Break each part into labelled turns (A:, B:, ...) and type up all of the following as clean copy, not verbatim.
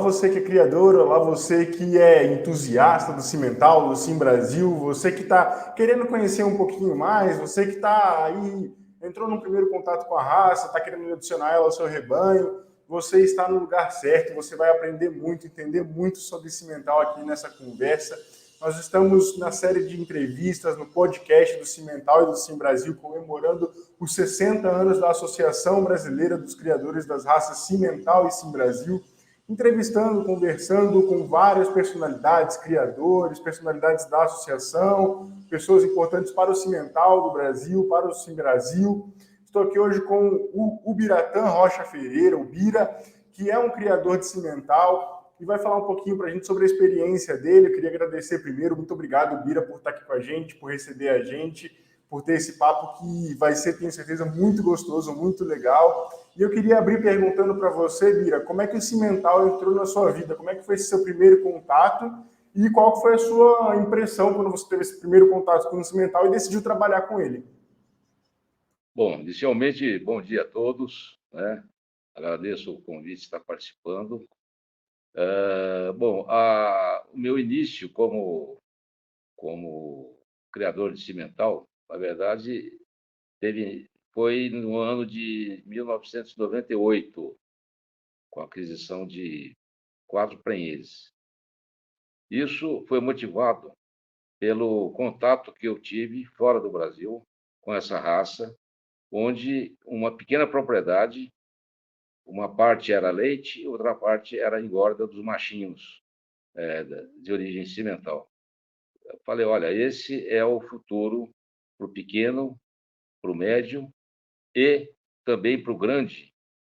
A: você que é criador, olá você que é entusiasta do Cimental, do Sim Brasil, você que está querendo conhecer um pouquinho mais, você que está aí, entrou no primeiro contato com a raça, está querendo adicionar ela ao seu rebanho, você está no lugar certo, você vai aprender muito, entender muito sobre Cimental aqui nessa conversa. Nós estamos na série de entrevistas no podcast do Cimental e do Sim Brasil, comemorando os 60 anos da Associação Brasileira dos Criadores das Raças Cimental e Sim Brasil, entrevistando, conversando com várias personalidades, criadores, personalidades da associação, pessoas importantes para o Cimental do Brasil, para o Sim Brasil. Estou aqui hoje com o Biratã Rocha Ferreira, o Bira, que é um criador de cimental, e vai falar um pouquinho para a gente sobre a experiência dele. Eu queria agradecer primeiro, muito obrigado, Bira, por estar aqui com a gente, por receber a gente, por ter esse papo que vai ser, tenho certeza, muito gostoso, muito legal. E eu queria abrir perguntando para você, Bira, como é que o cimental entrou na sua vida? Como é que foi esse seu primeiro contato? E qual foi a sua impressão quando você teve esse primeiro contato com o cimental e decidiu trabalhar com ele?
B: Bom, inicialmente, bom dia a todos, né? Agradeço o convite de estar participando. O meu início como criador de cimental, na verdade, foi no ano de 1998, com a aquisição de 4 prenhes. Isso foi motivado pelo contato que eu tive fora do Brasil com essa raça, onde uma pequena propriedade, uma parte era leite, outra parte era engorda dos machinhos, de origem cimental. Eu falei, olha, esse é o futuro para o pequeno, para o médio e também para o grande,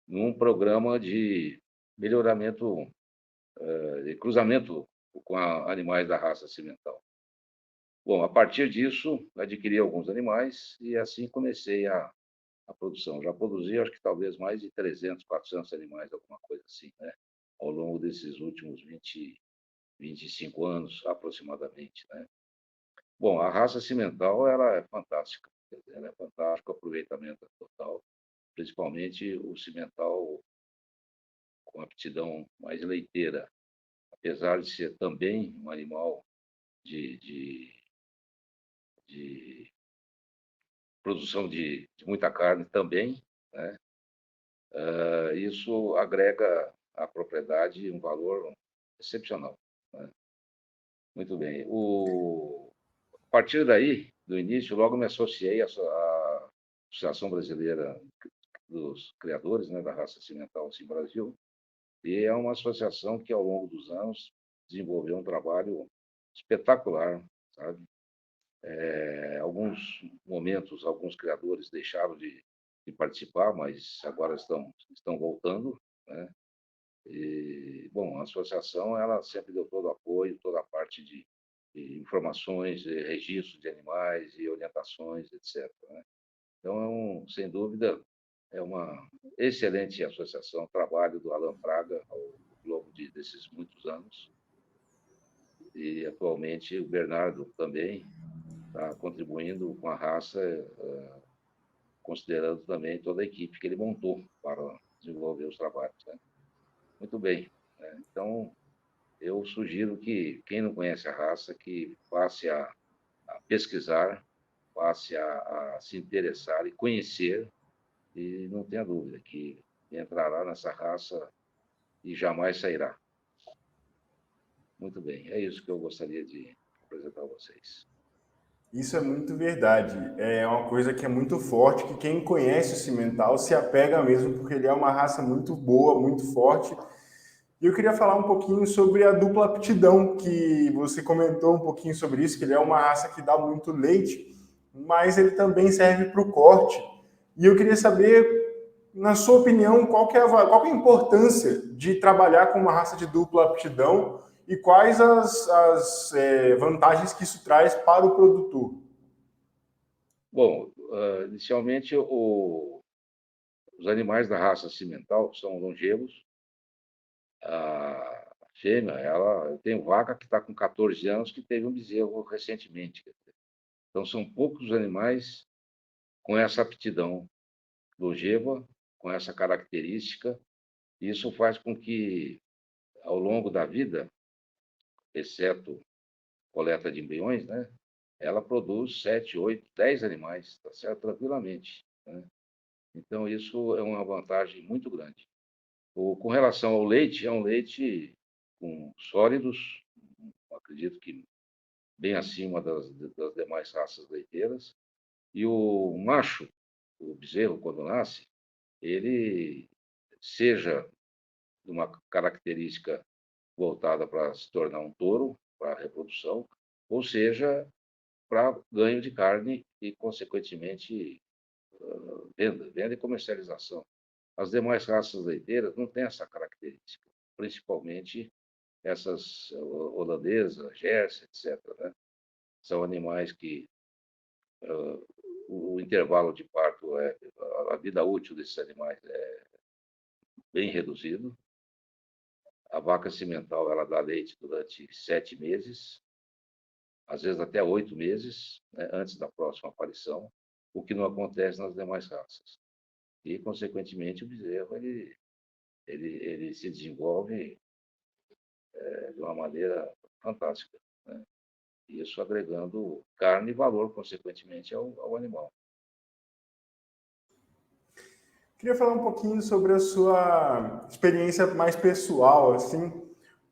B: num programa de melhoramento, de cruzamento com animais da raça cimental. Bom, a partir disso, adquiri alguns animais e assim comecei a produção. Já produzi, acho que talvez mais de 300, 400 animais, alguma coisa assim, né? Ao longo desses últimos 25 anos, aproximadamente, né? Bom, a raça cimental, ela é fantástica. Ela é fantástica, o aproveitamento é total, principalmente o cimental com aptidão mais leiteira, apesar de ser também um animal de produção de muita carne também, né? Isso agrega à propriedade um valor excepcional, né? Muito bem. A partir daí, do início, logo me associei à Associação Brasileira dos Criadores, né, da Raça Cimental Sim Brasil, e é uma associação que, ao longo dos anos, desenvolveu um trabalho espetacular, sabe? Alguns momentos, alguns criadores deixaram de participar, mas agora estão voltando, né? E, bom, a associação ela sempre deu todo o apoio, toda a parte de informações, de registro de animais e orientações, etc., né? Então, sem dúvida, é uma excelente associação, trabalho do Alan Fraga ao longo desses muitos anos. E, atualmente, o Bernardo também está contribuindo com a raça, considerando também toda a equipe que ele montou para desenvolver os trabalhos, né? Muito bem, né? Então, eu sugiro que quem não conhece a raça, que passe a pesquisar, passe a se interessar e conhecer, e não tenha dúvida que entrará nessa raça e jamais sairá. Muito bem, é isso que eu gostaria de apresentar a vocês.
A: Isso é muito verdade. É uma coisa que é muito forte, que quem conhece o cimental se apega mesmo, porque ele é uma raça muito boa, muito forte. E eu queria falar um pouquinho sobre a dupla aptidão, que você comentou um pouquinho sobre isso, que ele é uma raça que dá muito leite, mas ele também serve para o corte. E eu queria saber, na sua opinião, qual que é a importância de trabalhar com uma raça de dupla aptidão e quais as vantagens que isso traz para o produtor.
B: Bom, inicialmente, os animais da raça cimental são longevos. A fêmea, eu tenho vaca que está com 14 anos que teve um bezerro recentemente. Então, são poucos animais com essa aptidão longeva, com essa característica. Isso faz com que ao longo da vida, exceto coleta de embriões, né? Ela produz 7, 8, 10 animais, tá certo? Tranquilamente, né? Então, isso é uma vantagem muito grande. Com relação ao leite, é um leite com sólidos, acredito que bem acima das demais raças leiteiras. E o macho, o bezerro, quando nasce, ele seja de uma característica voltada para se tornar um touro, para a reprodução, ou seja, para ganho de carne e, consequentemente, venda e comercialização. As demais raças leiteiras não têm essa característica, principalmente essas holandesas, Jersey, etc., né? São animais que o intervalo de parto, a vida útil desses animais é bem reduzido. A vaca cimental ela dá leite durante 7 meses, às vezes até 8 meses, né, antes da próxima aparição, o que não acontece nas demais raças. E, consequentemente, o bezerro ele se desenvolve de uma maneira fantástica, né? Isso agregando carne e valor, consequentemente, ao animal.
A: Queria falar um pouquinho sobre a sua experiência mais pessoal, assim,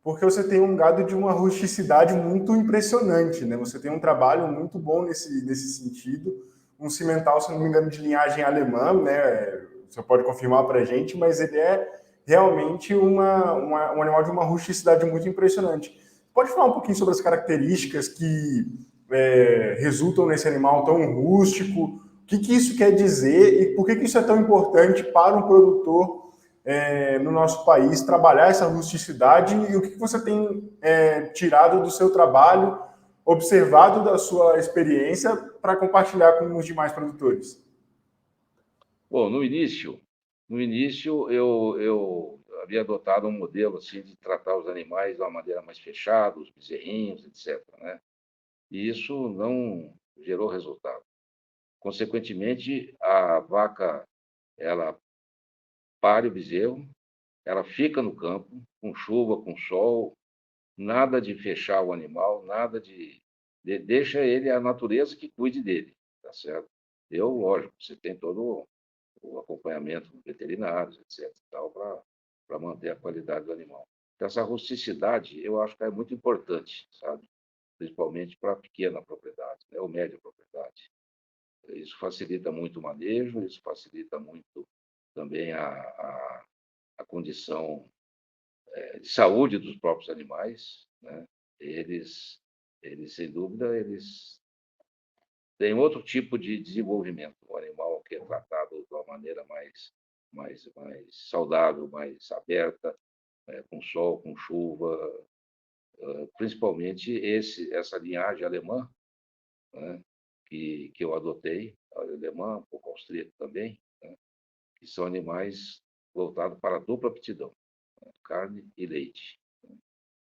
A: porque você tem um gado de uma rusticidade muito impressionante, né? Você tem um trabalho muito bom nesse sentido, um cimental, se não me engano, de linhagem alemã, né? Você pode confirmar para a gente, mas ele é realmente um animal de uma rusticidade muito impressionante. Pode falar um pouquinho sobre as características que resultam nesse animal tão rústico? O que isso quer dizer e por que isso é tão importante para um produtor no nosso país trabalhar essa rusticidade e o que você tem tirado do seu trabalho, observado da sua experiência para compartilhar com os demais produtores?
B: Bom, no início eu havia adotado um modelo assim de tratar os animais de uma maneira mais fechada, os bezerrinhos, etc., né? E isso não gerou resultado. Consequentemente, a vaca ela pare o bezerro, ela fica no campo, com chuva, com sol, nada de fechar o animal, nada deixa ele, a natureza que cuide dele, tá certo? Lógico, você tem todo o acompanhamento com veterinários, etc., para manter a qualidade do animal. Então, essa rusticidade, eu acho que é muito importante, sabe? Principalmente para a pequena propriedade, né? Ou média propriedade. Isso facilita muito o manejo, isso facilita muito também a condição de saúde dos próprios animais, né? Eles, sem dúvida, eles têm outro tipo de desenvolvimento. O animal que é tratado de uma maneira mais saudável, mais aberta, com sol, com chuva, principalmente essa linhagem alemã, né, que eu adotei, a alemã, um pouco austríaco também, né, que são animais voltados para a dupla aptidão, né, carne e leite.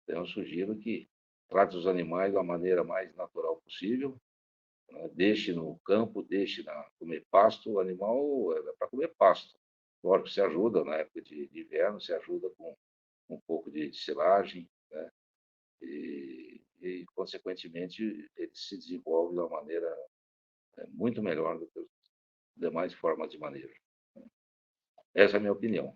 B: Então, eu sugiro que trate os animais da maneira mais natural possível, né, deixe no campo, deixe comer pasto, o animal é para comer pasto. Lógico, se ajuda na época de inverno, se ajuda com um pouco de silagem, né? E, consequentemente, ele se desenvolve de uma maneira muito melhor do que as demais formas de manejo. Essa é a minha opinião.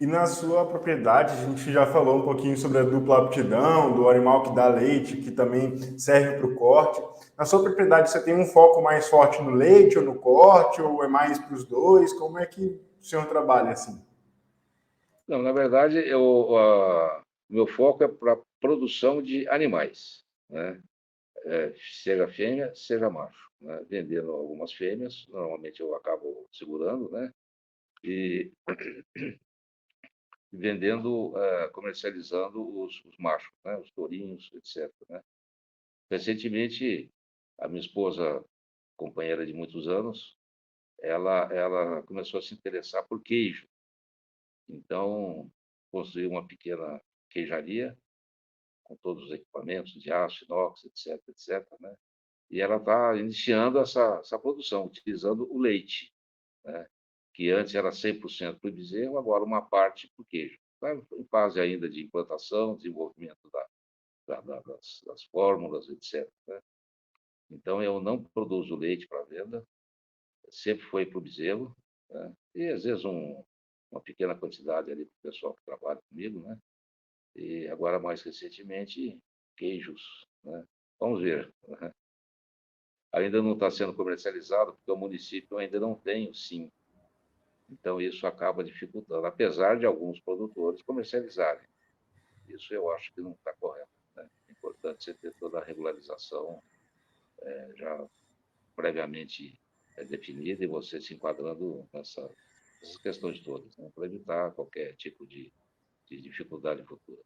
A: E na sua propriedade, a gente já falou um pouquinho sobre a dupla aptidão, do animal que dá leite, que também serve para o corte. Na sua propriedade, você tem um foco mais forte no leite ou no corte, ou é mais para os dois? Como é que o senhor trabalha assim?
B: Não, na verdade, meu foco é para a produção de animais, né? Seja fêmea, seja macho, né? Vendendo algumas fêmeas, normalmente eu acabo segurando, né? E vendendo, comercializando os machos, né? Os tourinhos, etc., né? Recentemente, a minha esposa, companheira de muitos anos, ela começou a se interessar por queijo. Então, construí uma pequena queijaria com todos os equipamentos de aço, inox, etc., etc., né? E ela está iniciando essa produção, utilizando o leite, né? Que antes era 100% para o bezerro, agora uma parte para o queijo. está em fase ainda de implantação, desenvolvimento das fórmulas, etc., né? Então, eu não produzo leite para venda, sempre foi para o bezerro, né? E às vezes uma pequena quantidade ali para o pessoal que trabalha comigo, né? E agora, mais recentemente, queijos, né? Vamos ver, né? Ainda não está sendo comercializado, porque o município ainda não tem o SIM. Então, isso acaba dificultando, apesar de alguns produtores comercializarem. Isso eu acho que não está correto, né? É importante você ter toda a regularização já previamente definida e você se enquadrando nessas questões todas, né? Para evitar qualquer tipo de dificuldade futura.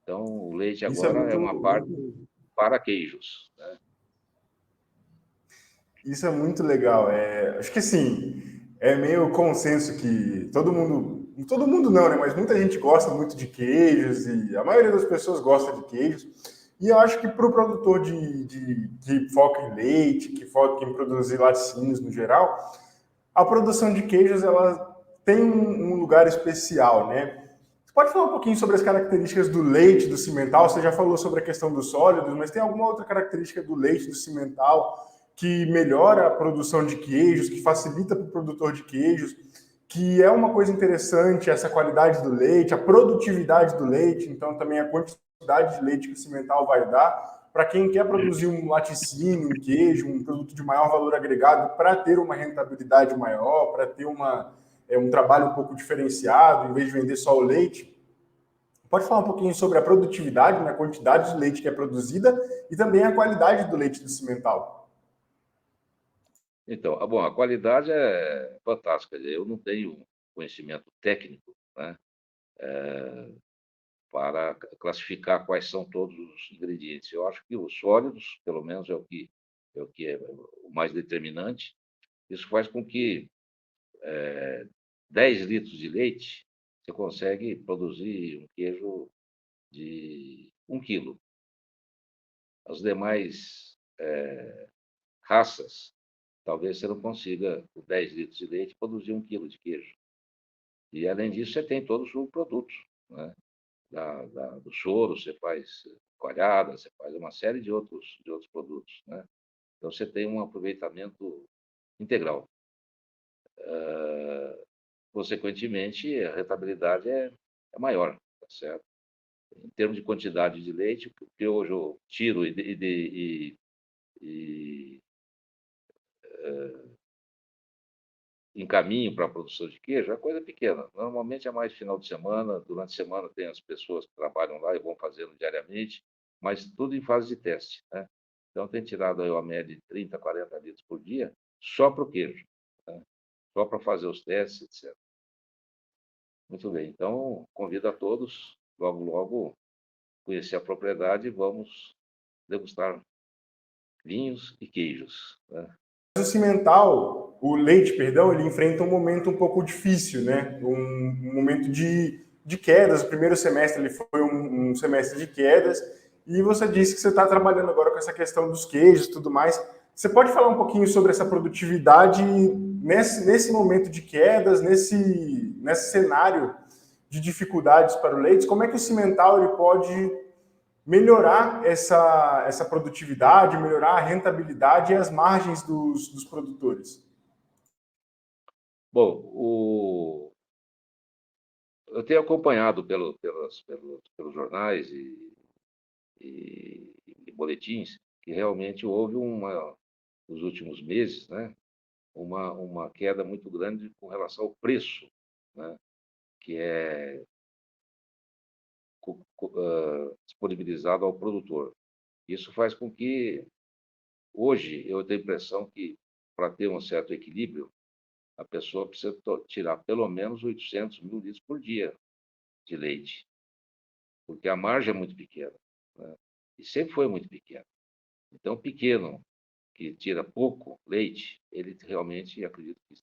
B: Então, o leite
A: Isso é
B: agora é uma parte para queijos, né?
A: Isso é muito legal. Acho que assim, é meio consenso que todo mundo não, né? Mas muita gente gosta muito de queijos e a maioria das pessoas gosta de queijos. E eu acho que para o produtor que foca em leite, que foca em produzir laticínios no geral, a produção de queijos ela tem um lugar especial, né? Você pode falar um pouquinho sobre as características do leite, do cimental? Você já falou sobre a questão dos sólidos, mas tem alguma outra característica do leite, do cimental, que melhora a produção de queijos, que facilita para o produtor de queijos, que é uma coisa interessante, essa qualidade do leite, a produtividade do leite, então também a quantidade de leite que o cimental vai dar para quem quer produzir um laticínio, um queijo, um produto de maior valor agregado, para ter uma rentabilidade maior, para ter um trabalho um pouco diferenciado, em vez de vender só o leite. Pode falar um pouquinho sobre a produtividade, né, a quantidade de leite que é produzida e também a qualidade do leite do cimental.
B: Então, bom, a qualidade é fantástica. Eu não tenho conhecimento técnico, né, para classificar quais são todos os ingredientes. Eu acho que os sólidos, pelo menos, é o que é o mais determinante. Isso faz com que 10 litros de leite você consegue produzir um queijo de 1 quilo. As demais raças, talvez você não consiga, com 10 litros de leite, produzir 1 quilo de queijo. E, além disso, você tem todos os subprodutos, né? Do soro, você faz coalhada, você faz uma série de outros produtos, né? Então, você tem um aproveitamento integral. Consequentemente, a rentabilidade é maior, tá certo? Em termos de quantidade de leite, o que hoje eu tiro e encaminho para a produção de queijo é coisa pequena. Normalmente é mais final de semana, durante a semana tem as pessoas que trabalham lá e vão fazendo diariamente, mas tudo em fase de teste, né? Então, tem tirado aí uma média de 30, 40 litros por dia só para o queijo, né? Só para fazer os testes, etc. Muito bem, então convido a todos, logo, logo, conhecer a propriedade e vamos degustar vinhos e queijos, né?
A: O cimental, o leite, perdão, ele enfrenta um momento um pouco difícil, né? Um momento de quedas. O primeiro semestre ele foi um semestre de quedas. E você disse que você está trabalhando agora com essa questão dos queijos e tudo mais. Você pode falar um pouquinho sobre essa produtividade nesse momento de quedas, nesse cenário de dificuldades para o leite? Como é que o cimental ele pode melhorar essa produtividade, melhorar a rentabilidade e as margens dos produtores?
B: Bom, eu tenho acompanhado pelos jornais e boletins que realmente houve nos últimos meses, né, uma queda muito grande com relação ao preço, né, que é disponibilizado ao produtor. Isso faz com que, hoje, eu tenho a impressão que, para ter um certo equilíbrio, a pessoa precisa tirar pelo menos 800 mil litros por dia de leite, porque a margem é muito pequena, né? E sempre foi muito pequena. Então, o pequeno que tira pouco leite, ele realmente, acredito que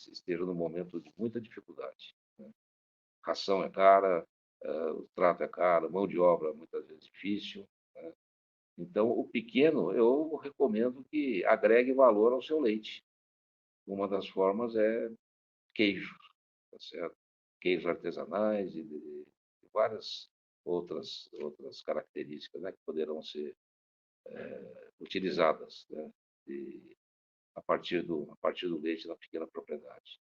B: esteja num momento de muita dificuldade, né? Ração é cara, o trato é caro, mão de obra muitas vezes difícil, né? Então, o pequeno, eu recomendo que agregue valor ao seu leite. Uma das formas é queijo, tá certo? queijos artesanais e de várias outras características, né, que poderão ser utilizadas, né, a partir do leite na pequena propriedade.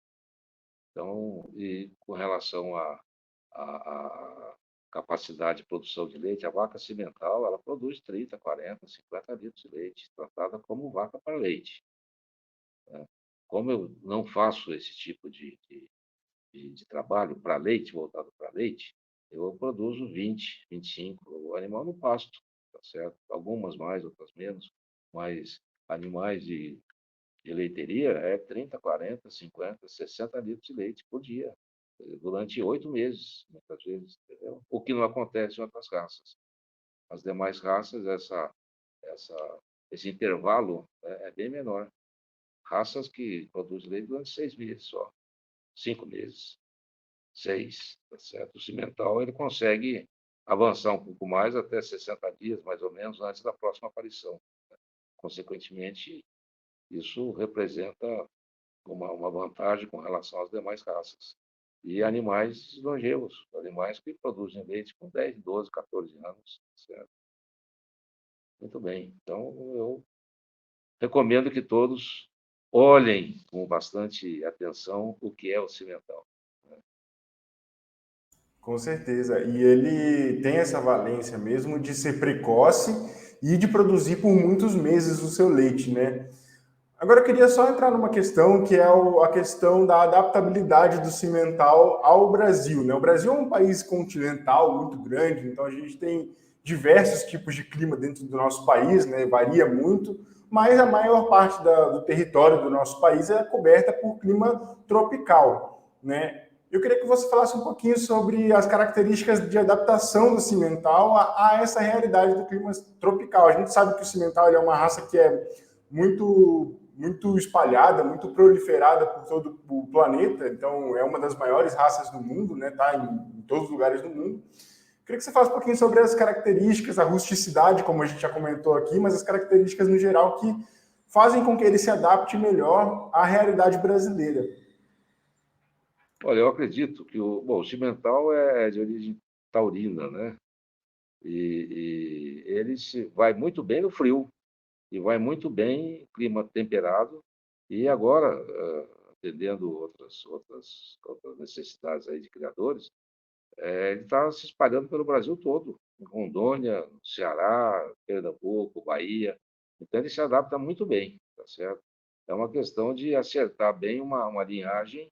B: Então, e com relação à capacidade de produção de leite, a vaca cimental ela produz 30, 40, 50 litros de leite, tratada como vaca para leite. Né? Como eu não faço esse tipo de trabalho para leite, voltado para leite, eu produzo 20, 25, o animal no pasto, tá certo? Algumas mais, outras menos, mas animais de leiteria é 30, 40, 50, 60 litros de leite por dia, durante 8 meses, muitas vezes, entendeu? O que não acontece em outras raças. As demais raças, esse intervalo é bem menor. Raças que produzem leite durante 6 meses só, 5 meses, 6, tá certo? O cimental ele consegue avançar um pouco mais, até 60 dias, mais ou menos, antes da próxima aparição. Consequentemente, isso representa uma vantagem com relação às demais raças. E animais longevos, animais que produzem leite com 10, 12, 14 anos. Certo? Muito bem. Então, eu recomendo que todos olhem com bastante atenção o que é o cimental.
A: Com certeza. E ele tem essa valência mesmo de ser precoce e de produzir por muitos meses o seu leite, né? Agora eu queria só entrar numa questão que é a questão da adaptabilidade do cimental ao Brasil, né? O Brasil é um país continental muito grande, então a gente tem diversos tipos de clima dentro do nosso país, né? Varia muito, mas a maior parte do território do nosso país é coberta por clima tropical, né? Eu queria que você falasse um pouquinho sobre as características de adaptação do cimental a essa realidade do clima tropical. A gente sabe que o cimental ele é uma raça que é muito espalhada, muito proliferada por todo o planeta, então é uma das maiores raças do mundo, né? Tá em todos os lugares do mundo. Queria que você falasse um pouquinho sobre as características, a rusticidade, como a gente já comentou aqui, mas as características no geral que fazem com que ele se adapte melhor à realidade brasileira.
B: Olha, eu acredito que o cimental é de origem taurina, né? E ele vai muito bem no frio e vai muito bem em clima temperado. E agora, atendendo outras necessidades aí de criadores, ele está se espalhando pelo Brasil todo, em Rondônia, Ceará, Pernambuco, Bahia. Então ele se adapta muito bem, tá certo? É uma questão de acertar bem uma linhagem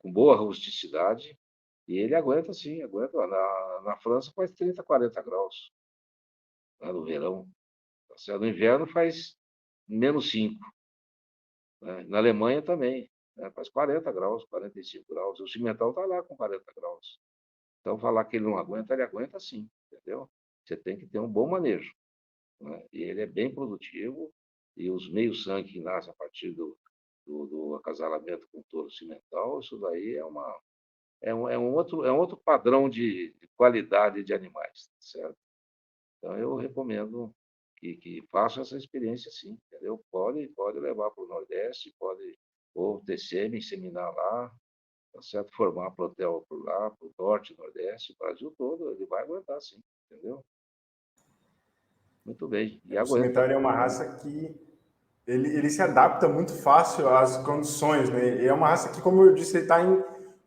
B: com boa rusticidade, e ele aguenta sim, aguenta. Na França faz 30, 40 graus, né, no verão. Tá certo? No inverno faz -5. Né? Na Alemanha também, né? Faz 40 graus, 45 graus. O cimental está lá com 40 graus. Então, falar que ele não aguenta, ele aguenta sim, entendeu? Você tem que ter um bom manejo. Né? E ele é bem produtivo, e os meios-sangue que nascem a partir do acasalamento com touro cimental, isso daí é um outro padrão de qualidade de animais, certo? Então, eu recomendo que façam essa experiência sim, entendeu? Pode levar para o Nordeste, pode ou ter sêmen, inseminar lá, tá certo? Formar plantel por lá, para o Norte, Nordeste, o Brasil todo, ele vai aguentar sim, entendeu? Muito bem, e
A: O
B: aguenta.
A: cimental é uma raça que ele se adapta muito fácil às condições, né? E é uma raça que, como eu disse, ele está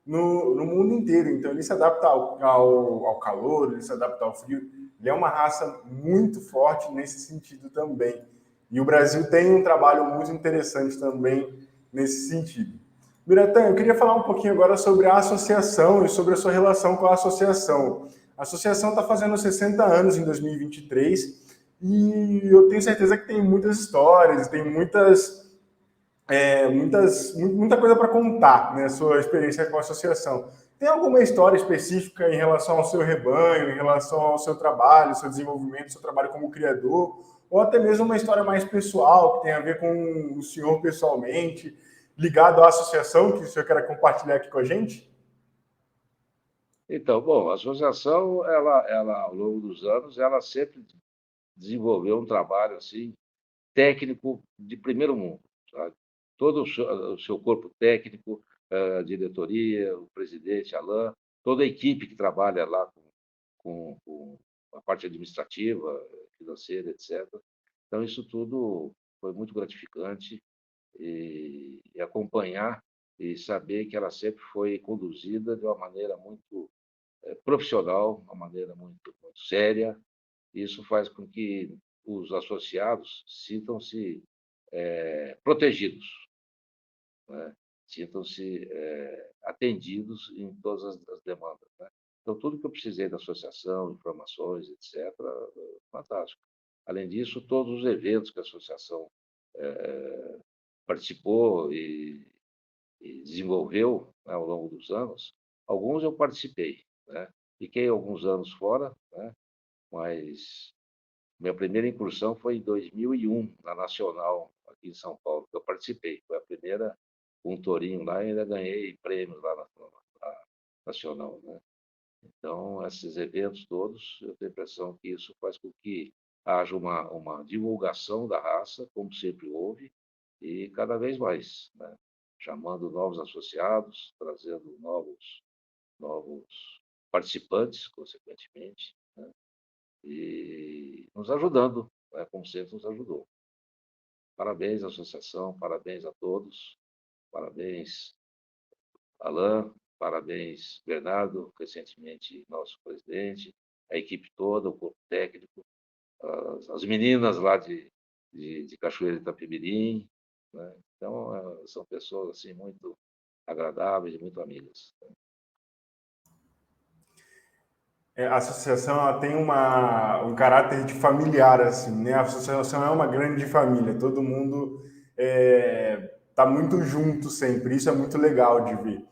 A: no mundo inteiro. Então, ele se adapta ao calor, ele se adapta ao frio. Ele é uma raça muito forte nesse sentido também. E o Brasil tem um trabalho muito interessante também nesse sentido. Biratã, eu queria falar um pouquinho agora sobre a associação e sobre a sua relação com a associação. A associação está fazendo 60 anos em 2023 e eu tenho certeza que tem muitas histórias, tem muita coisa para contar, né? Sua experiência com a associação. Tem alguma história específica em relação ao seu rebanho, em relação ao seu trabalho, seu desenvolvimento, seu trabalho como criador, ou até mesmo uma história mais pessoal, que tem a ver com o senhor pessoalmente, ligado à associação, que o senhor quer compartilhar aqui com a gente?
B: Então, bom, a associação, ela ao longo dos anos, ela sempre desenvolveu um trabalho assim técnico de primeiro mundo, sabe? Todo o seu corpo técnico, a diretoria, o presidente Alain, toda a equipe que trabalha lá com a parte administrativa, financeira, etc. Então, isso tudo foi muito gratificante e acompanhar e saber que ela sempre foi conduzida de uma maneira muito profissional, uma maneira muito séria. Isso faz com que os associados sintam-se protegidos, né? Sintam-se atendidos em todas as demandas, né? Então, tudo que eu precisei da associação, informações, etc., fantástico. Além disso, todos os eventos que a associação participou e desenvolveu, né, ao longo dos anos, alguns eu participei, né? Fiquei alguns anos fora, né? Mas minha primeira incursão foi em 2001, na Nacional, aqui em São Paulo, que eu participei. Foi a primeira, com um tourinho lá, e ainda ganhei prêmios lá na Nacional, né? Então, esses eventos todos, eu tenho a impressão que isso faz com que haja uma divulgação da raça, como sempre houve, e cada vez mais, né? Chamando novos associados, trazendo novos participantes, consequentemente, né? E nos ajudando, né? Como sempre nos ajudou. Parabéns à associação, parabéns a todos, parabéns, Alain, parabéns, Bernardo, recentemente nosso presidente, a equipe toda, o corpo técnico, as meninas lá de Cachoeira de Itapemirim, né? Então, são pessoas assim, muito agradáveis e muito amigas.
A: A associação ela tem um caráter de familiar, assim, né? A associação é uma grande família, todo mundo tá muito junto sempre, isso é muito legal de ver.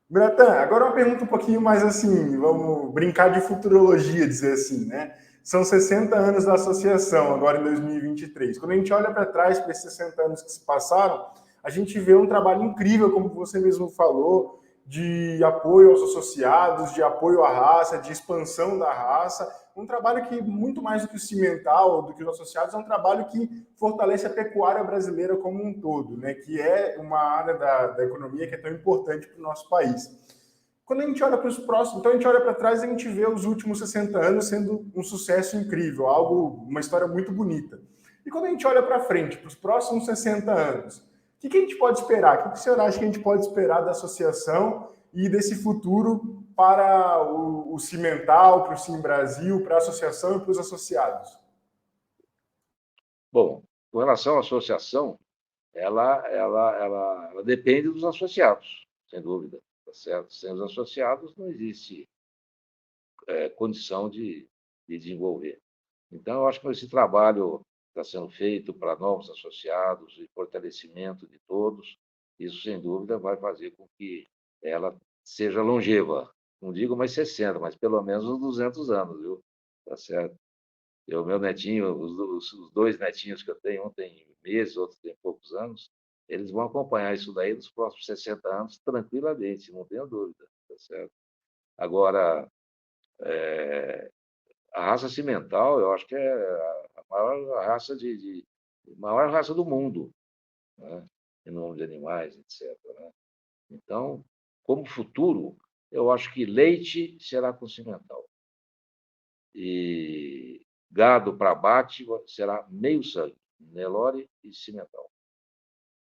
A: Bratan, agora uma pergunta um pouquinho mais assim, vamos brincar de futurologia, dizer assim, né? São 60 anos da associação, agora em 2023. Quando a gente olha para trás, para esses 60 anos que se passaram, a gente vê um trabalho incrível, como você mesmo falou, de apoio aos associados, de apoio à raça, de expansão da raça. Um trabalho que, muito mais do que o cimental, do que os associados, é um trabalho que fortalece a pecuária brasileira como um todo, né? Que é uma área da economia que é tão importante para o nosso país. Quando a gente olha para os próximos, então a gente olha para trás e a gente vê os últimos 60 anos sendo um sucesso incrível, algo, uma história muito bonita. E quando a gente olha para frente, para os próximos 60 anos, o que a gente pode esperar? O que o senhor acha que a gente pode esperar da associação e desse futuro para o Cimental, para o Sim Brasil, para a associação e para os associados?
B: Bom, com relação à associação, ela depende dos associados, sem dúvida, tá certo? Sem os associados não existe condição de desenvolver. Então, eu acho que esse trabalho está sendo feito para novos associados e fortalecimento de todos, isso, sem dúvida, vai fazer com que ela seja longeva. Não digo mais 60, mas pelo menos uns 200 anos, viu? Tá certo? O meu netinho, os dois netinhos que eu tenho, um tem meses, outro tem poucos anos, eles vão acompanhar isso daí nos próximos 60 anos tranquilamente, não tenho dúvida, tá certo? Agora, a raça cimental, eu acho que é a maior raça maior raça do mundo, né? Em número de animais, etc., né? Então, como futuro, eu acho que leite será com cimental. E gado para abate será meio sangue, Nelore e cimental.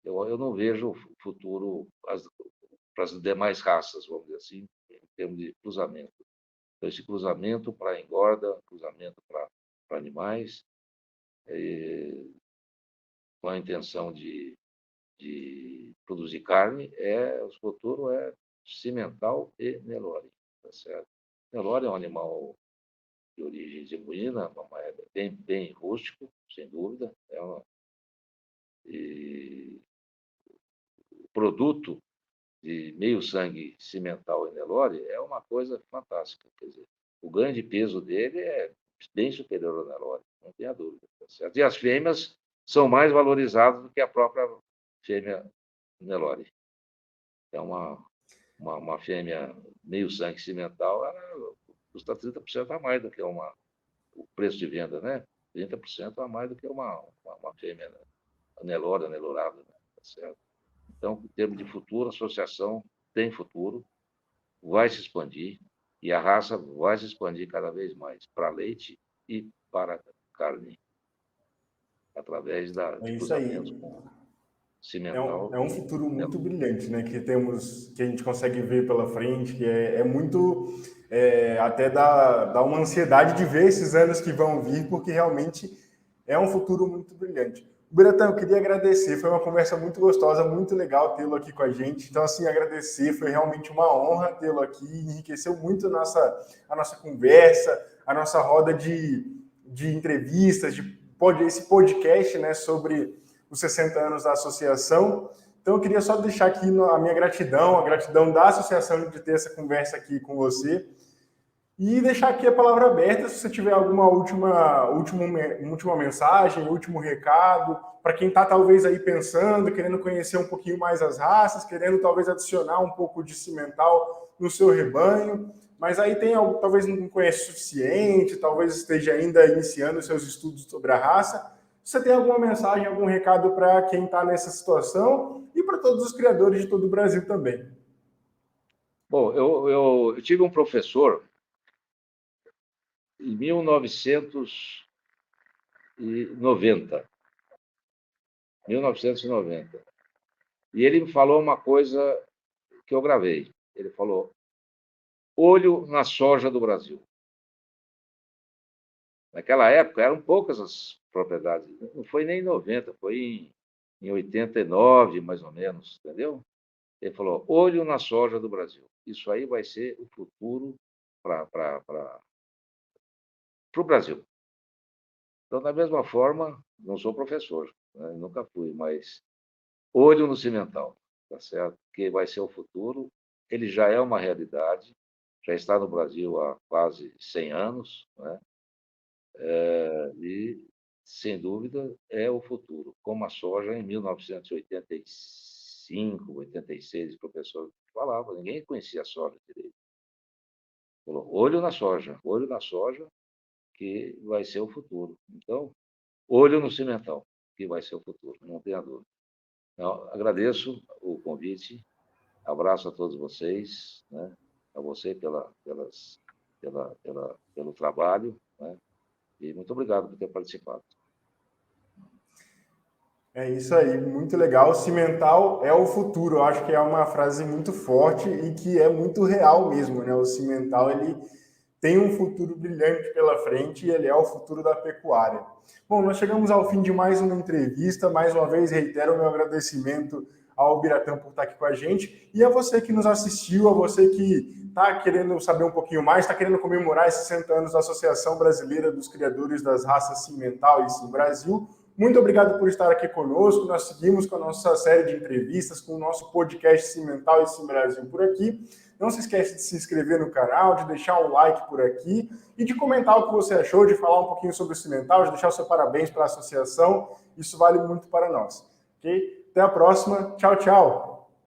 B: Eu não vejo futuro para as demais raças, vamos dizer assim, em termos de cruzamento. Então, esse cruzamento para engorda, cruzamento para animais, com a intenção de produzir carne, o futuro é cimental e Nelore, tá certo? Nelore é um animal de origem zebuína, é bem rústico, sem dúvida. E o produto de meio sangue cimental e Nelore é uma coisa fantástica. Quer dizer, o ganho de peso dele é bem superior ao Nelore, não tenha dúvida. Tá certo? E as fêmeas são mais valorizadas do que a própria fêmea Nelore. É uma fêmea meio sangue cimental, ela custa 30% a mais do que o preço de venda, né? 30% a mais do que uma fêmea, né? Anelora, anelorada, né? Tá certo? Então, em termos de futuro, a associação tem futuro, vai se expandir, e a raça vai se expandir cada vez mais para leite e para carne, através
A: É
B: de
A: isso
B: cruzamentos
A: aí.
B: com
A: É
B: cimental
A: é um
B: e
A: futuro muito
B: mel.
A: brilhante, né? Que temos, que a gente consegue ver pela frente, que é muito, até dá uma ansiedade de ver esses anos que vão vir, porque realmente é um futuro muito brilhante. Biratã, eu queria agradecer, foi uma conversa muito gostosa, muito legal tê-lo aqui com a gente. Então, assim, agradecer, foi realmente uma honra tê-lo aqui, enriqueceu muito a nossa conversa, a nossa roda de entrevistas, esse podcast, né, sobre os 60 anos da associação. Então, eu queria só deixar aqui a minha gratidão, a gratidão da associação de ter essa conversa aqui com você. E deixar aqui a palavra aberta, se você tiver alguma última mensagem, último recado, para quem está talvez aí pensando, querendo conhecer um pouquinho mais as raças, querendo talvez adicionar um pouco de cimental no seu rebanho, mas aí tem algo, talvez não conhece o suficiente, talvez esteja ainda iniciando os seus estudos sobre a raça. Você tem alguma mensagem, algum recado para quem está nessa situação e para todos os criadores de todo o Brasil também?
B: Bom, eu tive um professor em 1990, 1990, e ele me falou uma coisa que eu gravei. Ele falou: olho na soja do Brasil. Naquela época eram poucas as propriedades, não foi nem em 90, foi em 89, mais ou menos, entendeu? Ele falou: olho na soja do Brasil. Isso aí vai ser o futuro para o Brasil. Então, da mesma forma, não sou professor, né? Nunca fui, mas olho no cimental, tá certo? Que vai ser o futuro. Ele já é uma realidade, já está no Brasil há quase 100 anos, né? E, sem dúvida, é o futuro. Como a soja em 1985, 86, o professor falava, ninguém conhecia a soja direito. Falou: olho na soja, que vai ser o futuro. Então, olho no cimental, que vai ser o futuro, não tenha dúvida. Então, agradeço o convite, abraço a todos vocês, né? A você pelo trabalho, né? E muito obrigado por ter participado.
A: É isso aí, muito legal. Cimental é o futuro. Eu acho que é uma frase muito forte e que é muito real mesmo, né? O cimental, ele tem um futuro brilhante pela frente e ele é o futuro da pecuária. Bom, nós chegamos ao fim de mais uma entrevista. Mais uma vez, reitero o meu agradecimento ao Biratã por estar aqui com a gente e a você que nos assistiu, a você que está querendo saber um pouquinho mais, está querendo comemorar esses 60 anos da Associação Brasileira dos Criadores das Raças Cimental e Sim Brasil. Muito obrigado por estar aqui conosco. Nós seguimos com a nossa série de entrevistas, com o nosso podcast Cimental e Sim Brasil por aqui. Não se esqueça de se inscrever no canal, de deixar um like por aqui e de comentar o que você achou, de falar um pouquinho sobre o Cimental, de deixar o seu parabéns para a associação. Isso vale muito para nós. Ok? Até a próxima. Tchau, tchau.